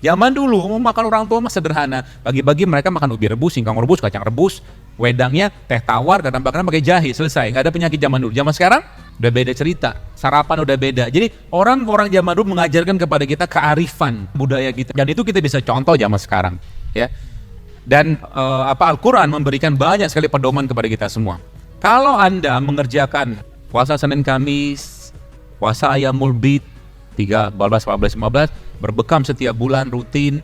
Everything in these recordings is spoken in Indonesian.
Zaman dulu mau makan orang tua mah sederhana. Pagi-pagi mereka makan ubi rebus, singkong rebus, kacang rebus, wedangnya teh tawar, kadang-kadang pakai jahe, selesai. Nggak ada penyakit zaman dulu. Zaman sekarang udah beda cerita. Sarapan udah beda. Jadi orang-orang zaman dulu mengajarkan kepada kita kearifan budaya kita. Dan itu kita bisa contoh zaman sekarang, ya. Dan Al-Quran memberikan banyak sekali pedoman kepada kita semua. Kalau Anda mengerjakan puasa Senin Kamis, puasa Ayyamul Bid 13, 14, 15, berbekam setiap bulan rutin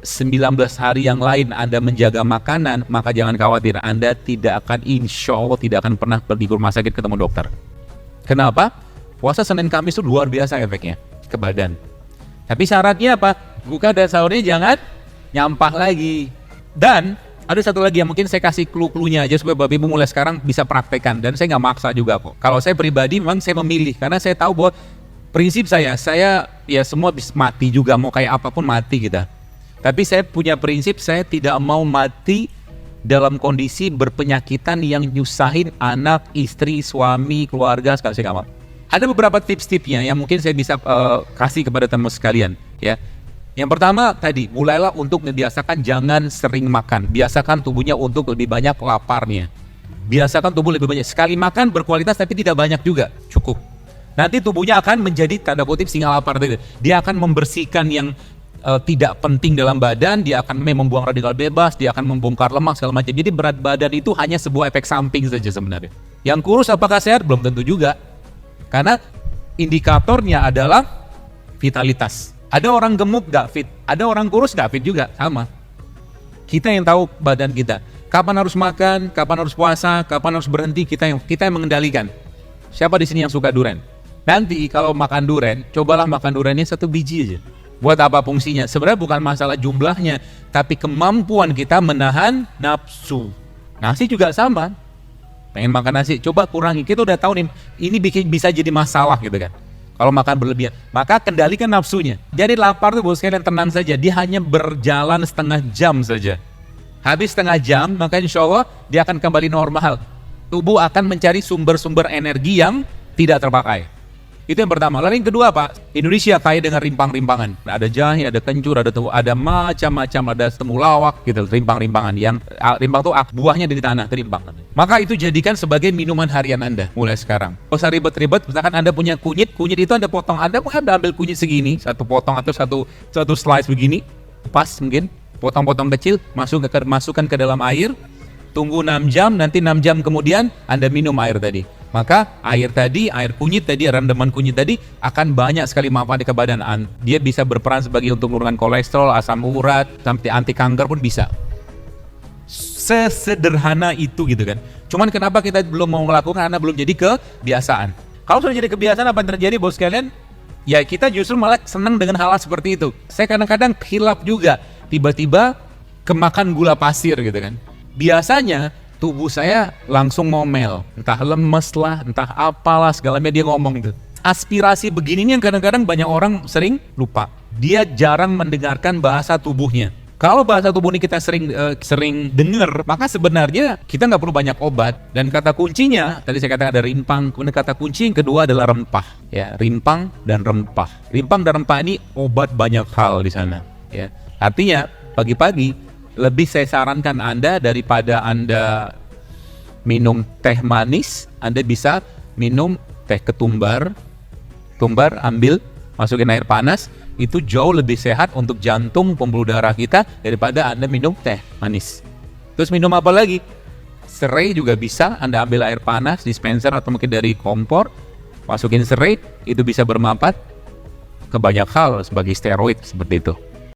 19 hari yang lain Anda menjaga makanan, maka jangan khawatir, Anda tidak akan, insya Allah tidak akan pernah pergi ke rumah sakit ketemu dokter. Kenapa? Puasa Senin Kamis itu luar biasa efeknya ke badan. Tapi syaratnya apa? Buka dan sahurnya jangan nyampah lagi. Dan ada satu lagi yang mungkin saya kasih clue-cluenya aja supaya Bapak Ibu mulai sekarang bisa praktekkan. Dan saya nggak maksa juga kok. Kalau saya pribadi memang saya memilih, karena saya tahu bahwa prinsip saya ya semua bisa mati juga, mau kayak apapun mati kita. Tapi saya punya prinsip, saya tidak mau mati dalam kondisi berpenyakitan yang nyusahin anak, istri, suami, keluarga, sekali saya nggak mau. Ada beberapa tips-tipsnya yang mungkin saya bisa kasih kepada teman sekalian, ya. Yang pertama tadi, mulailah untuk membiasakan jangan sering makan. Biasakan tubuhnya untuk lebih banyak laparnya. Biasakan tubuh lebih banyak. Sekali makan berkualitas tapi tidak banyak juga, cukup. Nanti tubuhnya akan menjadi tanda kutip singa lapar. Dia akan membersihkan yang tidak penting dalam badan, dia akan membuang radikal bebas, dia akan membongkar lemak segala macam. Jadi berat badan itu hanya sebuah efek samping saja sebenarnya. Yang kurus apakah sehat? Belum tentu juga. Karena indikatornya adalah vitalitas. Ada orang gemuk gak fit, ada orang kurus gak fit juga, sama. Kita yang tahu badan kita. Kapan harus makan, kapan harus puasa, kapan harus berhenti, kita yang mengendalikan. Siapa di sini yang suka durian? Nanti kalau makan durian, cobalah makan duriannya 1 biji aja. Buat apa fungsinya? Sebenarnya bukan masalah jumlahnya, tapi kemampuan kita menahan nafsu. Nasi juga sama. Pengen makan nasi, coba kurangi. Kita udah tahu nih, ini bisa jadi masalah gitu kan. Kalau makan berlebihan, maka kendalikan nafsunya. Jadi lapar tuh bos sekalian tenang saja. Dia hanya berjalan setengah jam saja. Habis setengah jam, maka insya Allah dia akan kembali normal. Tubuh akan mencari sumber-sumber energi yang tidak terpakai. Itu yang pertama. Lalu yang kedua Pak, Indonesia kaya dengan rimpang-rimpangan. Ada jahe, ada kencur, ada macam-macam, ada temulawak gitu, rimpang-rimpangan. Yang rimpang itu buahnya dari tanah, rimpang. Maka itu jadikan sebagai minuman harian Anda mulai sekarang. Kalau usah ribet-ribet, misalkan Anda punya kunyit itu Anda potong. Anda mungkin ambil kunyit segini, satu potong atau satu slice begini, pas mungkin, potong-potong kecil, masukkan ke dalam air, tunggu 6 jam, nanti 6 jam kemudian Anda minum air tadi. Maka air kunyit tadi, rendaman kunyit tadi akan banyak sekali manfaat di badan. Dia bisa berperan sebagai untuk menurunkan kolesterol, asam urat, sampai anti kanker pun bisa. Sesederhana itu gitu kan. Cuman kenapa kita belum mau melakukan? Karena belum jadi kebiasaan. Kalau sudah jadi kebiasaan, apa yang terjadi bos kalian? Ya kita justru malah senang dengan hal seperti itu. Saya kadang-kadang khilaf juga. Tiba-tiba kemakan gula pasir gitu kan. Biasanya tubuh saya langsung ngomel, entah lemes lah, entah apalah, segalanya dia ngomong gitu. Aspirasi begini nih yang kadang-kadang banyak orang sering lupa. Dia jarang mendengarkan bahasa tubuhnya. Kalau bahasa tubuh ini kita sering dengar, maka sebenarnya kita nggak perlu banyak obat. Dan kata kuncinya, tadi saya katakan ada rimpang, kemudian kata kunci yang kedua adalah rempah. Ya, rimpang dan rempah. Rimpang dan rempah ini obat banyak hal di sana. Ya, artinya pagi-pagi lebih saya sarankan Anda daripada Anda minum teh manis, Anda bisa minum teh ketumbar. Tumbar ambil, masukin air panas, itu jauh lebih sehat untuk jantung, pembuluh darah kita daripada Anda minum teh manis. Terus minum apa lagi? Serai juga bisa, Anda ambil air panas, dispenser atau mungkin dari kompor, masukin serai, itu bisa bermanfaat ke banyak hal sebagai steroid seperti itu.